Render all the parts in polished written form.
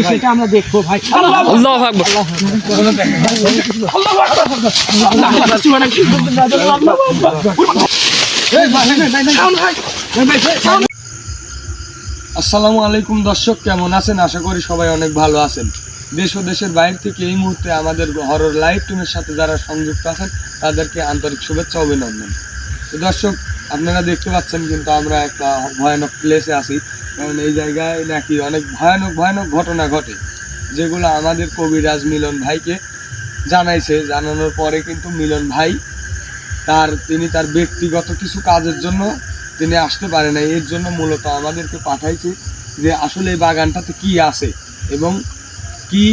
সেটা আমরা দেখবো ভাই। আল্লাহু আকবার। আসসালামু আলাইকুম দর্শক, কেমন আছেন? আশা করি সবাই অনেক ভালো আছেন। দেশ ও দেশের বাইরে থেকে এই মুহূর্তে আমাদের হরর লাইভ টিমের সাথে যারা সংযুক্ত আছেন তাদেরকে আন্তরিক শুভেচ্ছা অভিনন্দন। তো দর্শক, আপনারা দেখতে পাচ্ছেন কিন্তু আমরা একটা ভয়ানক প্লেসে আছি, কারণ এই জায়গায় নাকি অনেক ভয়ানক ভয়ানক ঘটনা ঘটে, যেগুলো আমাদের কবিরাজ মিলন ভাইকে জানানোর পরে কিন্তু মিলন ভাই তিনি তার ব্যক্তিগত কিছু কাজের জন্য তিনি আসতে পারে না। এর জন্য মূলত আমাদেরকে পাঠাইছে যে আসলে এই বাগানটাতে কি আছে এবং কি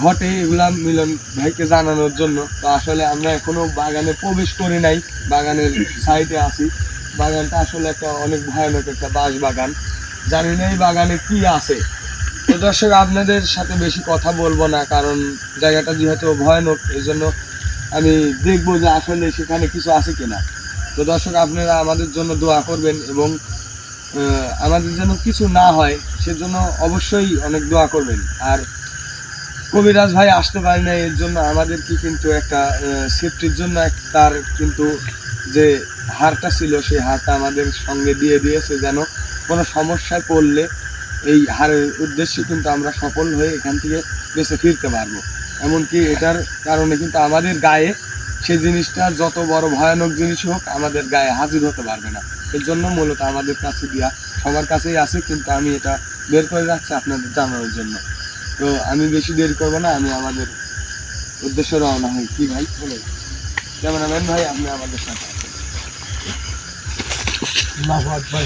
ঘটে এগুলা মিলন ভাইকে জানানোর জন্য। তো আসলে আমরা এখনো বাগানে প্রবেশ করি নাই, বাগানের সাইডে আছি। বাগানটা আসলে একটা অনেক ভয়ানক একটা বাঁশ বাগান, জানি না এই বাগানে কি আছে। তো দর্শক, আপনাদের সাথে বেশি কথা বলবো না, কারণ জায়গাটা যেহেতু ভয়ানক, এই জন্য আমি দেখবো যে আসলে সেখানে কিছু আছে কিনা। তো দর্শক, আপনারা আমাদের জন্য দোয়া করবেন এবং আমাদের যেন কিছু না হয় সেজন্য অবশ্যই অনেক দোয়া করবেন। আর কবিরাজ ভাই আসতে পারে না, এর জন্য আমাদেরকে কিন্তু একটা সেফটির জন্য তার কিন্তু যে হারটা ছিল সেই হারটা আমাদের সঙ্গে দিয়ে দিয়েছে, যেন কোনো সমস্যায় পড়লে এই হারের উদ্দেশ্যে কিন্তু আমরা সফল হয়ে এখান থেকে বেঁচে ফিরতে পারবো। এমনকি এটার কারণে কিন্তু আমাদের গায়ে সেই জিনিসটা যত বড় ভয়ানক জিনিস হোক আমাদের গায়ে হাজির হতে পারবে না। এর জন্য মূলত আমাদের কাছে দিয়া সবার কাছেই আছে, কিন্তু আমি এটা বের করে রাখছি আপনাদের জানানোর জন্য। তো আমি বেশি দেরি করবো না, আমি আমাদের উদ্দেশ্যে রওনা হই। কি ভাই বলে ক্যামেরাম্যান ভাই, আপনি আমাদের সাথে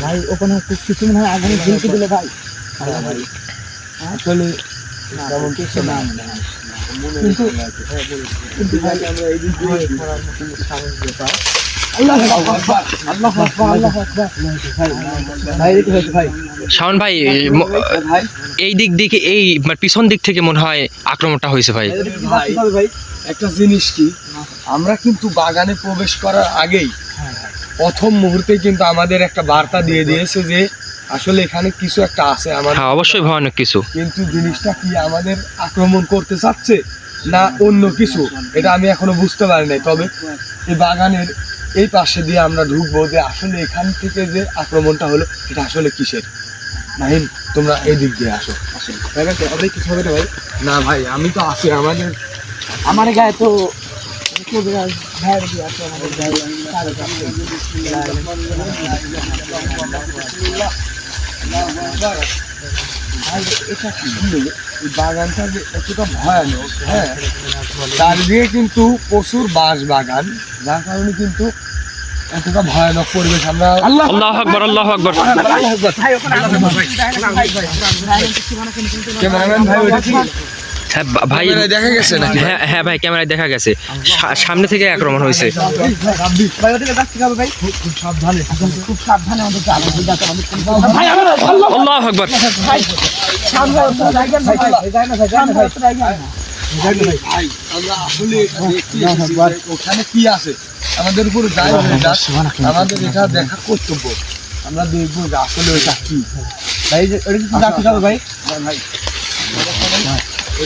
ভাই ওখানে কিছু মনে হয় আগুনে ঝুলকে দিলে ভাই। ভাই আসলে তেমন কিছু না, কিন্তু ভাই আমরা এই দিক দিয়ে শাওন ভাই, এই দিক দিকে এই পিছন দিক থেকে মনে হয় আক্রমণটা হয়েছে ভাই। ভাই একটা জিনিস কি, আমরা কিন্তু বাগানে প্রবেশ করার আগেই প্রথম মুহূর্তে কিন্তু আমাদের একটা বার্তা দিয়ে দিয়েছে যে আসলে এখানে কিছু একটা আছে। হ্যাঁ, অবশ্যই ভয়ানক কিছু। কিন্তু জিনিসটা কি আমাদের আক্রমণ করতে চাচ্ছে না অন্য কিছু, এটা আমি এখনো বুঝতে পারি নাই। তবে এই বাগানের এই পাশে দিয়ে আমরা ঢুকবো, যে আসলে এখান থেকে যে আক্রমণটা হলো এটা আসলে কিসের। নাহিন, তোমরা এই দিক দিয়ে আসো। কিছু হবে না ভাই? না ভাই, আমি তো আছি। আমার গায়ে তো বাগানটা যে এতটা ভয়ানক, হ্যাঁ, চারদিকে কিন্তু প্রচুর বাঁশ বাগান, যার কারণে কিন্তু এতটা ভয়ানক পরিবেশ। আমরা আল্লাহু আকবার, আল্লাহু আকবার। ক্যামেরাম্যান ভাই, ওটা কি হ্যাঁ ভাই, দেখা গেছে নাকি? হ্যাঁ ভাই, ক্যামেরায় দেখা গেছে, সামনে থেকে আক্রমণ হয়েছে। আল্লাহু আকবার। ওখানে কি আছে আমাদের উপরে যায়, আমাদের এটা দেখা কর্তব্য। আমরা দেখবো যে আসলে ওইটা কি। ভাই ভাই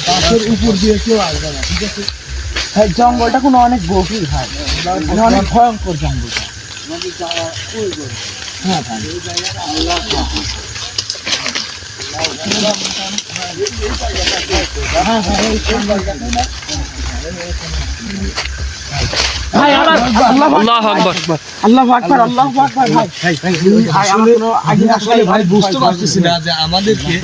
গাছের উপর দিয়ে কেউ আসবে না, ঠিক আছে? ভাই জঙ্গলটা কোনো অনেক গভীর ভাই, অনেক ভয়ঙ্কর জঙ্গলটা। হ্যাঁ ভাই, আল্লাহু আকবার, আল্লাহু আকবার, আল্লাহু আকবার। ভাই বুঝতে পারতেছি না যে আমাদেরকে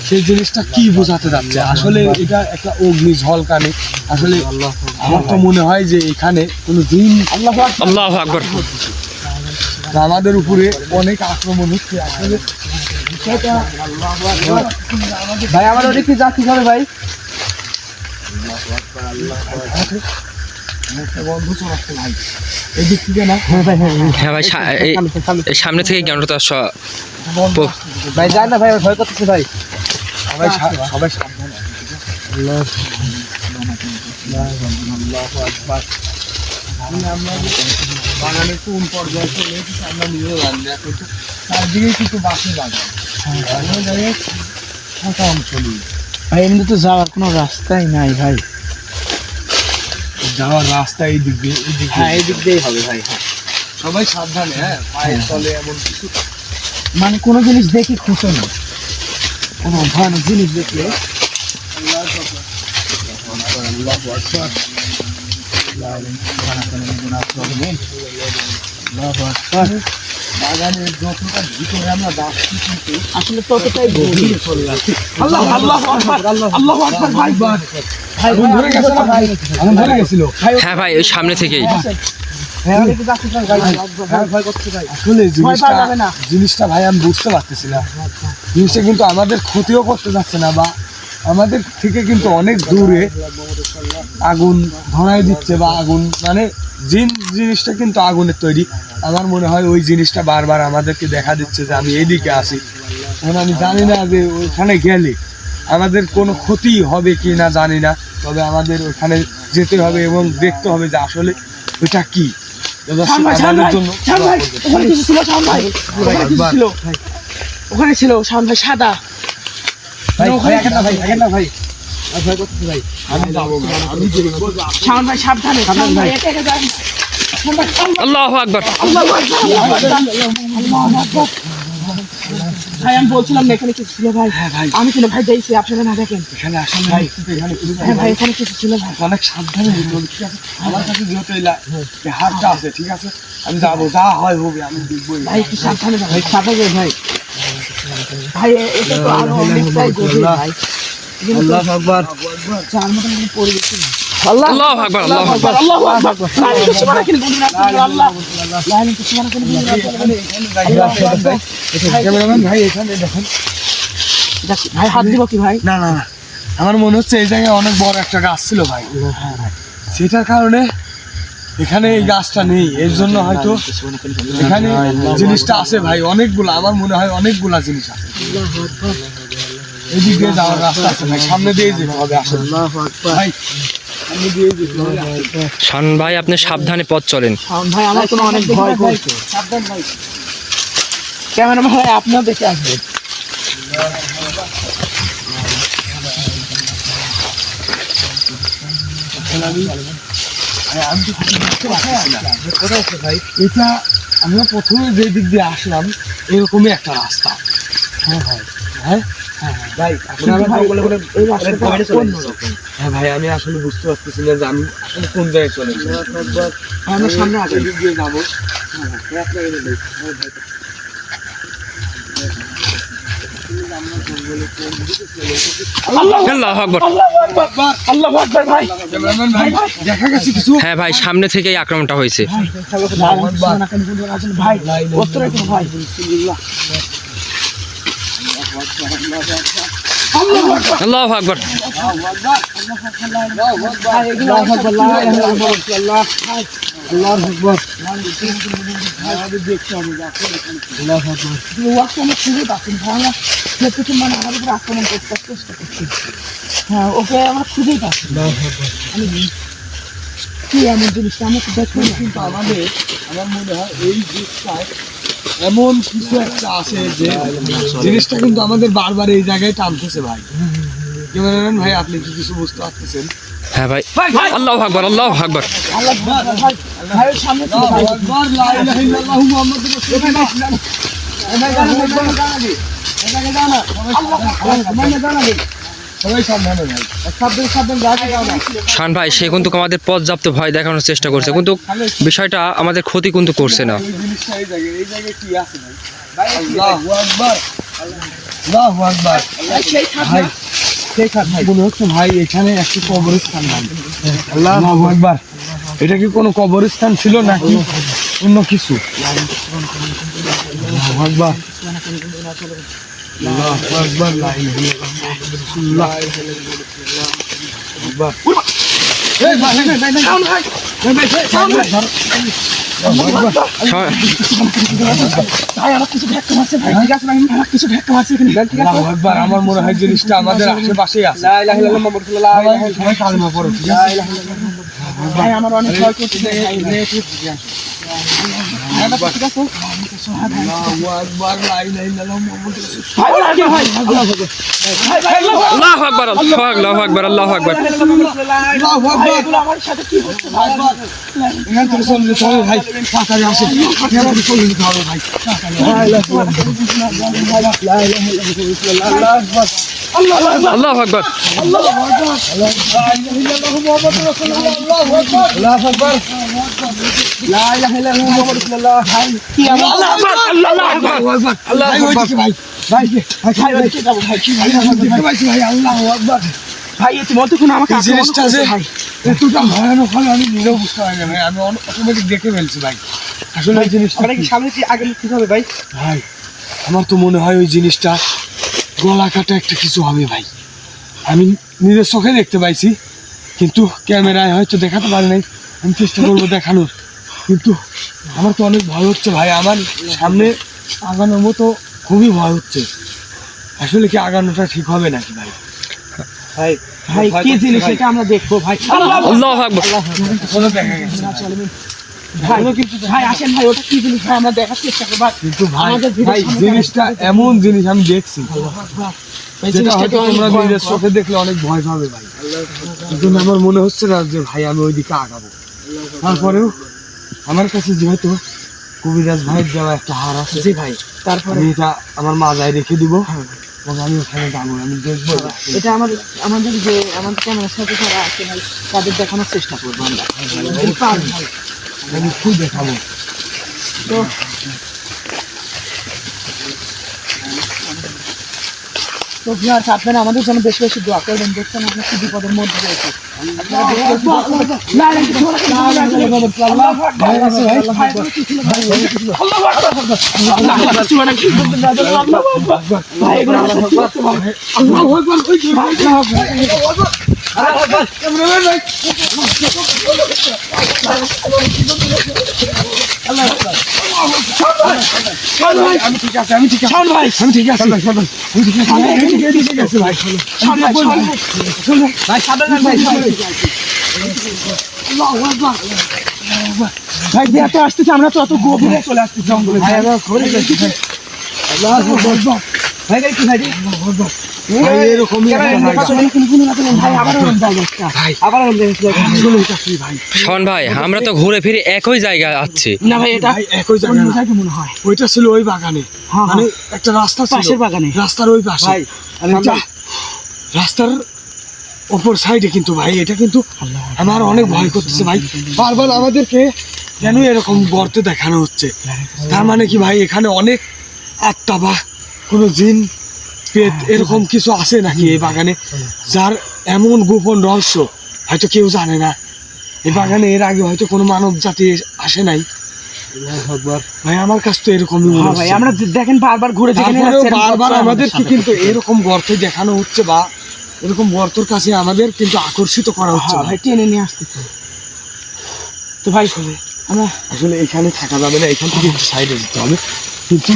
সেই জিনিসটা কি বোঝাতে যাচ্ছে। আসলে এটা একটা অগ্নি ঝলকানি। আসলে আমার তো মনে হয় যে এখানে কোনো দিন আল্লাহু আকবার আমাদের উপরে অনেক আক্রমণ হচ্ছে। আসলে ভাই আমার ওটা কি যাচ্ছি হবে ভাই? বন্ধু চলাচ্ছে ভাই, এই দিক থেকে না? হ্যাঁ ভাই, হ্যাঁ ভাই, সামনে থেকে কেন তো ভাই যায় না ভাই, ভয় করতেছে ভাই। সবাই সাবধানে। আমরা বাগানের কোন পর্যায়ে চলে এসেছি আমরা নিজেও জানি না, কিন্তু চারদিকে কিন্তু বাঁশের বাগান। ফাঁকা অংশ নেই। ভাই এমনি তো যাওয়ার কোনো রাস্তাই নাই ভাই। যাওয়ার রাস্তা এই দিক দিয়ে, এই দিক হ্যাঁ দিয়ে। এই দিক দিয়েই হবে ভাই। হ্যাঁ সবাই সাবধানে, হ্যাঁ পায়ে চলে এমন কিছু। মানে কোনো জিনিস দেখি খুশো না, কোনো ভয়ানক জিনিস দেখলে বাগানের যতটা ভিতরে আমরা যাচ্ছি কিন্তু আসলে ততটাই গভীর চলে যাচ্ছে। আল্লাহ আল্লাহ আকবার, আল্লাহ আকবার ভাই। ভাই আগুন ধরে গেছে না ভাই? আগুন ধরে গেছিল। হ্যাঁ ভাই ওই সামনে থেকেই। হ্যাঁ আসলে জিনিসটা ভাই আমি বুঝতে পারতেছি না। জিনিসটা কিন্তু আমাদের ক্ষতিও করতে যাচ্ছে না, বা আমাদের থেকে কিন্তু অনেক দূরে আগুন ধরায় দিচ্ছে, বা আগুন মানে জিনিসটা কিন্তু আগুনের তৈরি। আমার মনে হয় ওই জিনিসটা বারবার আমাদেরকে দেখা দিচ্ছে যে আমি এইদিকে আসি। এখন আমি জানি না যে ওইখানে গেলে আমাদের কোনো ক্ষতি হবে কি না জানি না, তবে আমাদের ওখানে যেতে হবে এবং দেখতে হবে যে আসলে ওইটা কি। আমাদের জন্য ওখানে কিছু ছিল, শাওন ভাই ওখানে কিছু ছিল, ওখানে ছিল শাওন ভাই সাদা। শাওন ভাই সাবধানে, শাওন ভাই একা একা যান। আল্লাহু আকবার। ভাই আমি বলছিলাম না এখানে কিছু ছিল ভাই। আমি কিন্তু ভাই দেখছি, আপনারা না দেখেন। এখানে আসলে ভাই এখানে কিছু হ্যাঁ ভাই এখানে কিছু ছিল ভাই। অনেক সাবধানে যেতে হবে, ঠিক আছে? আমার কাছে যেহেতু এই হাতটা আছে, ঠিক আছে, আমি যাবো, যা হয় হবে, আমি দেখবো। ভাই একটু সাবধানে যান, ভাই সাবধানে ভাই। ভাই এটা তো আরো অনেকটাই গভীর ভাই। আল্লাহু আকবার। যার মতন কোনো পরিবেশ নেই। আল্লাহু আকবার, আল্লাহু আকবার। আল্লাহু আকবার। লা ইলাহা ইল্লাল্লাহ আল্লাহ। লা ইলাহা ইল্লাল্লাহ। ক্যামেরাম্যান ভাই এখানে দেখেন। ভাই হাত দিব কি ভাই? না না না, আমার মনে হচ্ছে এই জায়গায় অনেক বড় একটা গাছ ছিল ভাই, সেটার কারণে এখানে এই গাছটা নেই, এর জন্য হয়তো এখানে জিনিসটা আছে ভাই অনেকগুলা। আমার মনে হয় অনেকগুলা জিনিস আছে। এদিক দিয়ে যাওয়ার রাস্তা আছে ভাই, সামনে দিয়ে যেতে হবে আসলে ভাই, সামনে দিয়ে যেতে হবে। শান ভাই আপনি সাবধানে পথ চলেন। শাওন ভাই আমার কোনো অনেক ভয় করছে। সাবধান ভাই। ক্যামেরাম্যান ভাই আপনিও দেখে আসবেন। আমি তো কিছু বুঝতে পারছি না কোথায় আছে ভাই। এটা আমরা প্রথমে যে দিক দিয়ে আসলাম এরকমই একটা রাস্তা। হ্যাঁ ভাই, হ্যাঁ হ্যাঁ ভাই, এই রাস্তাটা অন্যরকম। হ্যাঁ ভাই, আমি আসলে বুঝতে পারতেছি না যে আমি আসলে কোন জায়গায় চলে এসেছি। আমরা সামনে আগে এই দিক দিয়ে যাবো। আল্লাহু আকবার। আল্লাহু আকবার ভাই। ক্যামেরাম্যান ভাই দেখা গেছে কিছু। হ্যাঁ ভাই সামনে থেকেই আক্রমণটা হয়েছে। ভাই উত্তরে কোন ভাই? আল্লাহু আকবার। হ্যাঁ ওকে আমরা খুঁজেই পাচ্ছি। কি এমন জিনিসটা আমাকে দেখুন, কিন্তু আমাদের আমার মনে হয় এই দিকটায় এমন কিছু একটা আছে যে জিনিসটা কিন্তু আমাদের বারবার এই জায়গায় টানতেছে ভাই। ক্যামেরাম্যান ভাই আপনি কি কিছু বুঝতে পারতেছেন? হ্যাঁ ভাই। আল্লাহু আকবার, আল্লাহু আকবার। আল্লাহ ভাই ভাইয়ের সামনে ছিল ভাই। আকবার, লা ইলাহা ইল্লাল্লাহু মুহাম্মাদুর রাসূলুল্লাহ। সবাই সাবধানে ভাই, শান ভাই সে কিন্তু আমাদের পর্যাপ্ত ভয় দেখানোর চেষ্টা করছে, কিন্তু বিষয়টা আমাদের ক্ষতি কিন্তু করছে না। এই জিনিসটা এই জায়গায় কি আছে ভাই? আল্লাহু আকবার, আল্লাহু আকবার। ভাই মনে হচ্ছে ভাই এখানে একটি কবরস্থান ভাই। আল্লাহু আকবার। এটা কি কোনো কবরস্থান ছিল নাকি অন্য কিছু? আল্লাহু আকবার, আল্লাহু আকবার, লা ইলাহা ইল্লাল্লাহ, আকবার। এই ভাই শাওন ভাই, শাওন ভাই, আল্লাহু আকবার। আমার মনে হয় জিনিসটা আমাদের আশেপাশেই আছে। সবাই কালেমা পড়ো, ঠিক আছে? ভাই আমার অনেক ভয় করছে। আল্লাহু আকবার, লা ইলাহা ইল্লাল্লাহ, মুহাম্মাদুর রাসূলুল্লাহ। ভাই লাগে ভাই আল্লাহু আকবার আল্লাহু আকবার, আল্লাহু আকবার, আল্লাহু আকবার। আল্লাহু আকবার। এগুলো আমার সাথে কি হচ্ছে ভাই এখান থেকে চলে যেতে হবে ভাই, তাড়াতাড়ি আসেন, এখান থেকে চলে যেতে হবে ভাই, তাড়াতাড়ি। আল্লাহু আকবার। ভাই ইতিমধ্যে কোনো আমাকে এই জিনিসটা যে ভাই এতটা ভয়ানক হবে আমি নিজেও বুঝতে পারি না ভাই, আমি অটোমেটিক দেখে ফেলছি ভাই। আসলে এই জিনিসটা আমরা কি সামনে কি আগে কি হবে ভাই? ভাই আমার তো মনে হয় ওই জিনিসটা গলা কাটা একটা কিছু হবে ভাই। আমি নিজের চোখে দেখতে পাইছি, কিন্তু ক্যামেরায় হয়তো দেখাতে পারি নাই। আমি চেষ্টা করবো দেখানোর, কিন্তু আমার তো অনেক ভয় হচ্ছে ভাই। আমার সামনে আগানোর মতো খুবই ভয় হচ্ছে। আসলে কি আগানোটা ঠিক হবে নাকি ভাই? ভাই ভাই কি জিনিস এটা আমরা দেখবো ভাই। আল্লাহু আকবার। কোনো দেখা গেছে না। ভাই ভাই আসেন ভাই, ওটা কি জিনিস ভাই আমরা দেখার চেষ্টা করবো ভাই। কিন্তু ভাই আমাদের ভিডিও ভাই সামনে জিনিসটা এমন জিনিস আমি দেখছি ভাই যেটা জিনিসটা হয়তো তোমরা নিজের চোখে দেখলে অনেক ভয় পাবে ভাই। কিন্তু আমার মনে হচ্ছে না যে ভাই আমি ওইদিকে আগাবো। তারপরেও আমার কাছে যেহেতু কবিরাজ ভাইয়ের দেওয়া একটা হার আছে, জি ভাই, তারপরে আমি এটা আমার মাজায় রেখে দিব এবং আমি ওখানে যাবো, আমি দেখবো। এটা আমাদের যে আমাদের ক্যামেরার সাথে যারা আছে ভাই তাদের দেখানোর চেষ্টা করবো আমরা। আমি খুব দেখাবো। তো তো ভিউয়ার্স আপনারা আমাদের জন্য বেশি বেশি দোয়া করবেন। দেখছেন আমরা কি বিপদের মধ্যে রয়েছি। আপনারা বেশি বেশি দোয়া করবেন। লা ইলাহা ইল্লাল্লাহ, ভাই আছে ভাই, আল্লাহু আকবার, আল্লাহু আকবার, ভাই এগুলো আল্লাহু আকবার, আল্লাহু আকবার, আল্লাহু আকবার। আমি ঠিক আছে, আমি ঠিক আছে, ভাই আমি ঠিক আছে, আমি ঠিক আছে, আমি ঠিক আছে ভাই। ভাই সাবধান ভাই, ভাই যে এত আসতেছে আমরা তো অত গভীরে চলে আসতেছি জঙ্গলে। ভাই আমরা ঘুরে যাচ্ছি ভাই। ভাই ভাই কি ভাই ভাই এরকমই একটা ভাই। ভাই আবার ভাই আবার আসলে এটা কি ভাই? শোন ভাই, আমরা তো ঘুরে ফিরে একই জায়গায় যাচ্ছি। না ভাই এটা ভাই একই জায়গা না। কি মনে হয় ওইটা ছিল ওই বাগানে, হ্যাঁ, মানে একটা রাস্তা ছিল পাশের বাগানে। রাস্তার ওই পাশে ভাই রাস্তার অপর সাইডে। কিন্তু ভাই এটা কিন্তু আমার অনেক ভয় করতেছে ভাই। বারবার আমাদেরকে কেন এরকম গর্তে দেখানো হচ্ছে? তার মানে কি ভাই এখানে অনেক আত্মা বা কোনো জিন পেট এরকম কিছু আছে নাকি এই বাগানে, যার এমন গোপন রহস্য হয়তো কেউ জানে না? এই বাগানে এর আগে হয়তো কোনো মানব জাতি আসে নাই। ভাই আমার কাছে তো এরকমই মনে হ্যাঁ ভাই হচ্ছে। আমরা দেখেন বারবার ঘুরে যেখানে তারপরেও যাচ্ছি, বারবার আমাদেরকে কিন্তু এরকম গর্তে দেখানো হচ্ছে বা এরকম গর্তের কাছে আমাদের কিন্তু আকর্ষিত করা হচ্ছে হ্যাঁ ভাই। ভাই টেনে নিয়ে আসতেছে। তো ভাই আমরা আসলে এখানে থাকা যাবে না, এখান থেকে একটু সাইডে যেতে হবে। কিন্তু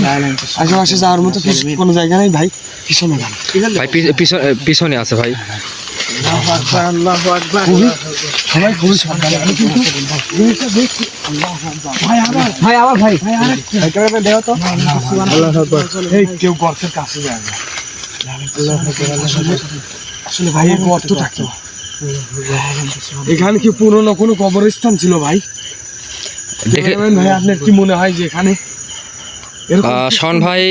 আশেপাশে যাওয়ার মতো কোনো জায়গা নেই ভাই, পিছনে যান। ভাই পিছনে আছে ভাই। সবাই খুবই সাবধানে। আমি কিন্তু জিনিসটা দেখছি। ভাই আবার ভাই ক্যামেরা দেও তো। এই কেউ গর্তের কাছে যায় না। আসলে ভাই এই গর্তটা কি? এখানে কি পুরনো কোনো কবরস্থান ছিল ভাই? ক্যামেরাম্যান ভাই আপনার কি মনে হয় যে এখানে এরকম কিছু? শোন ভাই,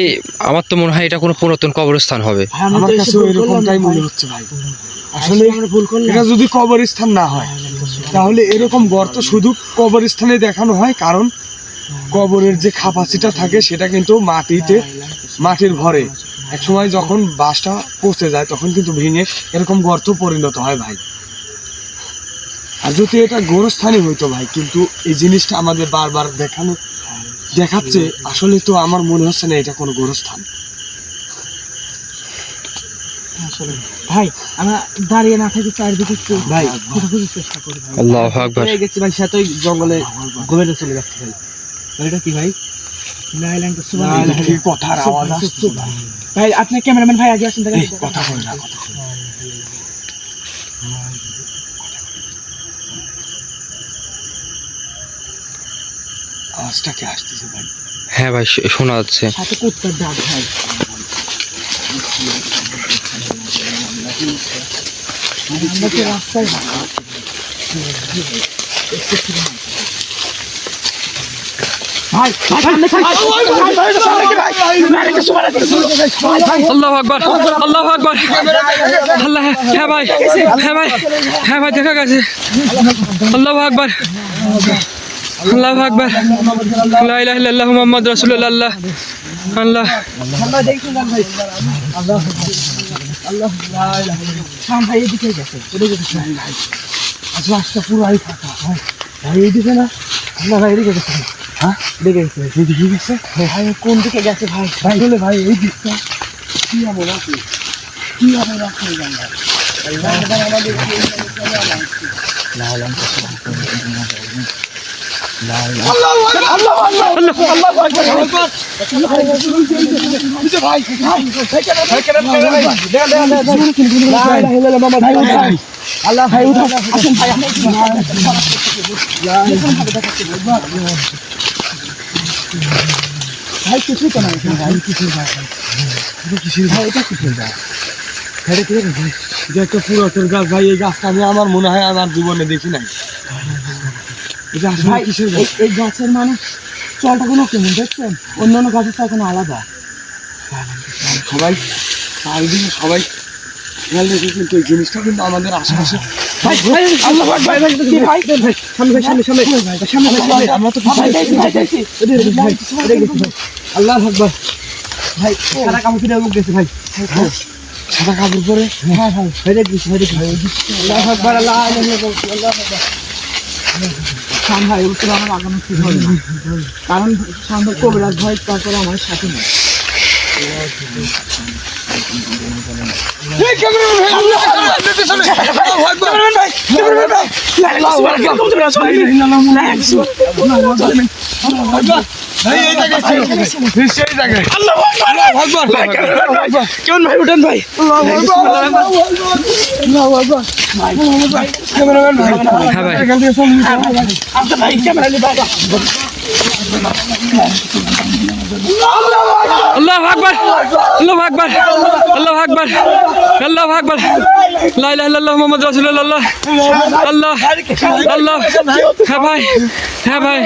আমার তো মনে হয় এটা কোনো পুরাতন কবরস্থান হবে। আমার কাছে এরকমটাই মনে হচ্ছে ভাই। আসলে আমরা ভুল করলাম। এটা যদি কবরস্থান না হয় তাহলে এরকম গর্ত শুধু কবরস্থানে দেখানো হয়, কারণ কবরের যে ক্যাপাসিটি থাকে সেটা কিন্তু মাটির ভরে এক সময় যখন বাসটা পচে যায় তখন কিন্তু ভেঙে এরকম গর্ত পরিণত হয় ভাই। আর যদি এটা গোরস্থানই হইতো ভাই, কিন্তু এই জিনিসটা আমাদের বারবার দেখাচ্ছে, আসলে তো আমার মনে হচ্ছে না এটা কোনো গোরস্থান। আসলে ভাই আমরা দাঁড়িয়ে না থাকি চারদিকে একটু ভাই খোঁজাখুঁজির চেষ্টা করি ভাই। আল্লাহু আকবার। হয়ে গেছি ভাই, সে তো জঙ্গলে গভীরে চলে যাচ্ছে ভাই। এটা কি ভাই? কি কথার আওয়াজ আসছে ভাই? ভাই আপনি ক্যামেরাম্যান ভাই আগে আসেন দেখেন। এই কথা কই না, কথা কই না। আওয়াজটা কি আসতেছে ভাই? হ্যাঁ ভাই শোনা যাচ্ছে। সাথে কুত্তার ডাক ভাই। আমরা তো রাস্তায় ভাই আল্লাহু আকবার, আল্লাহু আকবার, আল্লাহ। হ্যাঁ ভাই, হ্যাঁ ভাই, হ্যাঁ ভাই দেখা গেছে। আল্লাহু আকবার, আল্লাহু আকবার, লা ইলাহা ইল্লাল্লাহু মুহাম্মাদুর রাসূলুল্লাহ। আল্লাহ আল্লাহ ভাই এদিকে গেছে, ভাই আজ রাস্তা পুরাই ফাঁকা ভাই। ভাই এইদিকে না, না ভাই এদিকে গেছে। হ্যাঁ এদিকে গেছে, এদিকে গেছে ভাই। কোন দিকে গেছে ভাই? ভাই বলে ভাই এই দিকটা কি এমন আছে, কি এমন আছে জানবা আল্লাহ ভাই উঠা আসেন ভাই। ভাই কিছুই তো নাই ভাই, কিছুই ভাই কিছুই ভাই। এটা কিছুই ভাই, এটা কি ভাই? যে একটা পুরাতন গাছ ভাই, এই গাছটা আমি আমার মনে হয় আমার জীবনে দেখি নাই। এটা আসলে ভাই কিসের গাছ? এই গাছের মানে চলটা কোনো কেমন দেখছেন, অন্যান্য গাছের থেকে কোনো আলাদা। সবাই চারিদিকে সবাই খেয়াল রেখে কিন্তু এই জিনিসটা কিন্তু আমাদের আশেপাশে। ভাই ভাই আল্লাহু আকবার, ভাই কি ভাই ভাই সামনে ভাই, সামনে সামনে ভাই, সামনে ভাই। আমরা তো ভাই দেখি ভাই দেখি ভাই আল্লাহু আকবার। ভাই সারা কাম ফিরে গেছে ভাই। সাদা কাপড় পরে। হ্যাঁ ভাই ভাই দেখি ভাই দেখি ভাই আল্লাহু আকবার, আল্লাহু আকবার। শাম ভাই উঠতে আমার আগামী কি হবে না, কারণ শাম কবিরাজ ভাই তারপরে আমার সাথে নেই। কেমন ভাই উঠেন ভাই? হ্যাঁ ভাই আচ্ছা ভাই ক্যামেরা নিয়ে ভাই। আল্লাহু আকবার, আল্লাহু আকবার, আল্লাহু আকবার, আল্লাহু আকবার, লা ইলাহা ইল্লাল্লাহু মুহাম্মাদুর রাসূলুল্লাহ। আল্লাহ আল্লাহ। হ্যাঁ ভাই, হ্যাঁ ভাই,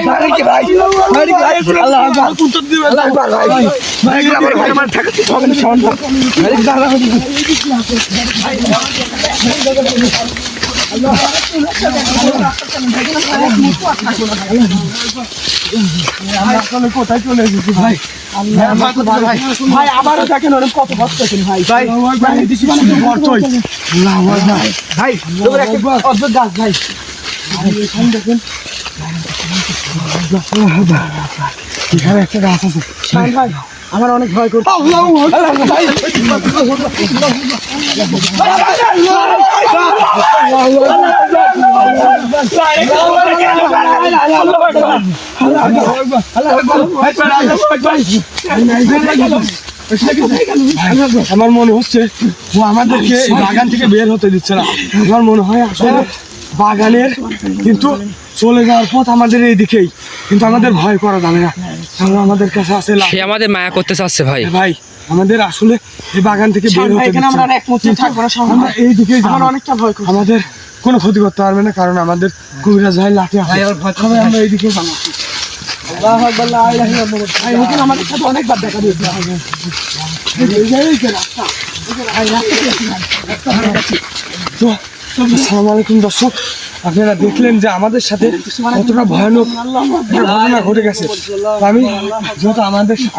আল্লাহু আকবার, কুত্তা দিবে আল্লাহু আকবার ভাই। ভাই আমার ভাই আমার থাকতে হবে না শাওন ভাই। কোথায় চলে এসেছি ভাই? ভাই আবারও দেখেন ওরা কত কষ্ট করেন ভাই। ভাই ভাই অদ্ভুত গাছ ভাই। দেখেন এখানে একটা গাছ আছে শাওন ভাই, আমার অনেক ভয় করছে। আমার মনে হচ্ছে ও আমাদেরকে এই বাগান থেকে বের হতে দিচ্ছে না। আমার মনে হয় আসলে বাগানের কিন্তু চলে যাওয়ার পথ আমাদের এই দিকেই, কিন্তু আমাদের ভয় করা যাবে না। আমরা আমাদের কাছে আছে সে আমাদের মায়া করতে চাচ্ছে ভাই। ভাই আমাদের আসলে এই বাগান থেকে বের হতে এখানে আমরা এক মুহূর্ত থাকবো না। আমরা এই দিকে আমার অনেকটা ভয় করছে। আমাদের কোনো ক্ষতি করতে পারবে না, কারণ আমাদের কবিরাজ ভাই লাঠি আছে। তবে আমরা এই দিকে যাবো। আল্লাহু আকবার, লা ইলাহা ইল্লাল্লাহ। ভাই ওখানে আমাদের সাথে অনেকবার দেখা দিয়েছে। তো আসসালামু আলাইকুম দর্শক, আপনারা দেখলেন যে আমাদের সাথে কতটা ভয়ানক একটা ঘটনা ঘটে গেছে। তো আমি যেহেতু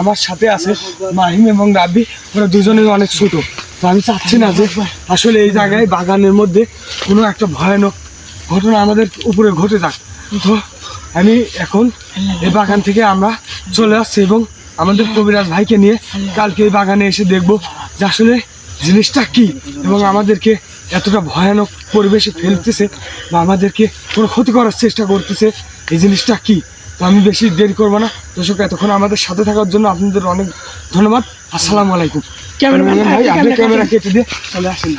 আমার সাথে আছে মাহিম এবং রাব্বি, ওরা দুজনেই অনেক ছোট, তো আমি চাচ্ছি না যে আসলে এই জায়গায় বাগানের মধ্যে কোনো একটা ভয়ানক ঘটনা আমাদের উপরে ঘটে যাক। তো আমি এখন এই বাগান থেকে আমরা চলে আসছি এবং আমাদের কবিরাজ ভাইকে নিয়ে কালকে এই বাগানে এসে দেখব যে আসলে জিনিসটা কি এবং আমাদেরকে এতটা ভয়ানক পরিবেশে ফেলতেছে বা আমাদেরকে কোনো ক্ষতি করার চেষ্টা করতেছে, এই জিনিসটা কি। তো আমি বেশি দেরি করবো না দর্শক, এতক্ষণ আমাদের সাথে থাকার জন্য আপনাদের অনেক ধন্যবাদ। আসসালামু আলাইকুম। ক্যামেরাম্যান ভাই আপনি ক্যামেরা কেটে দিয়ে চলে আসেন।